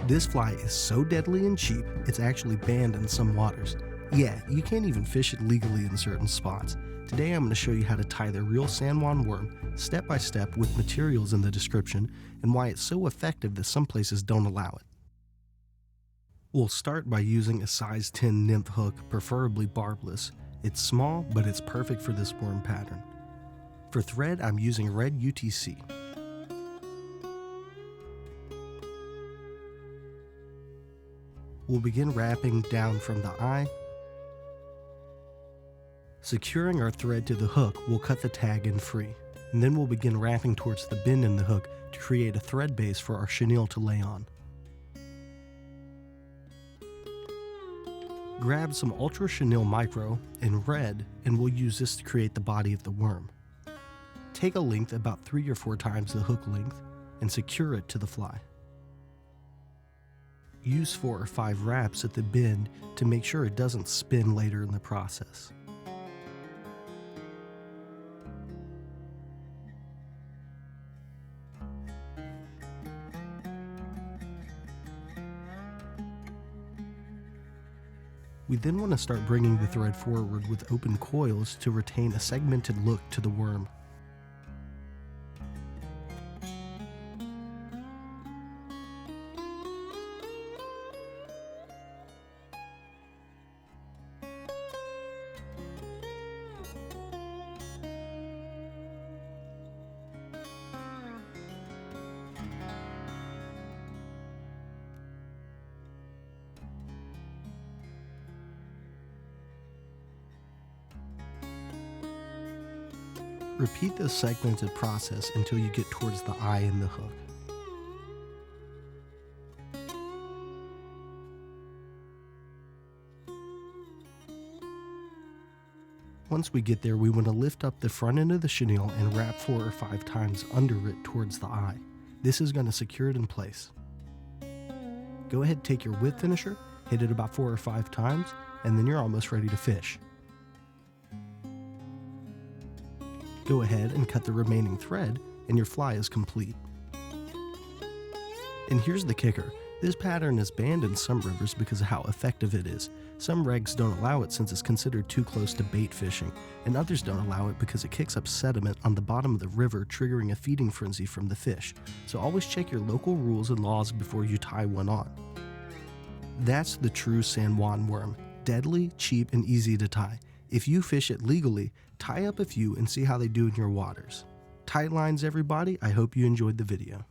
This fly is so deadly and cheap, it's actually banned in some waters. Yeah, you can't even fish it legally in certain spots. Today I'm going to show you how to tie the real San Juan worm, step by step with materials in the description, and why it's so effective that some places don't allow it. We'll start by using a size 10 nymph hook, preferably barbless. It's small, but it's perfect for this worm pattern. For thread, I'm using red UTC. We'll begin wrapping down from the eye. Securing our thread to the hook, we'll cut the tag in free, and then we'll begin wrapping towards the bend in the hook to create a thread base for our chenille to lay on. Grab some Ultra Chenille Micro in red, and we'll use this to create the body of the worm. Take a length about 3 or 4 times the hook length and secure it to the fly. Use 4 or 5 wraps at the bend to make sure it doesn't spin later in the process. We then want to start bringing the thread forward with open coils to retain a segmented look to the worm. Repeat this segmented process until you get towards the eye in the hook. Once we get there, we want to lift up the front end of the chenille and wrap 4 or 5 times under it towards the eye. This is going to secure it in place. Go ahead and take your whip finisher, hit it about 4 or 5 times, and then you're almost ready to fish. Go ahead and cut the remaining thread, and your fly is complete. And here's the kicker. This pattern is banned in some rivers because of how effective it is. Some regs don't allow it since it's considered too close to bait fishing, and others don't allow it because it kicks up sediment on the bottom of the river, triggering a feeding frenzy from the fish. So always check your local rules and laws before you tie one on. That's the true San Juan worm. Deadly, cheap, and easy to tie. If you fish it legally, tie up a few and see how they do in your waters. Tight lines, everybody. I hope you enjoyed the video.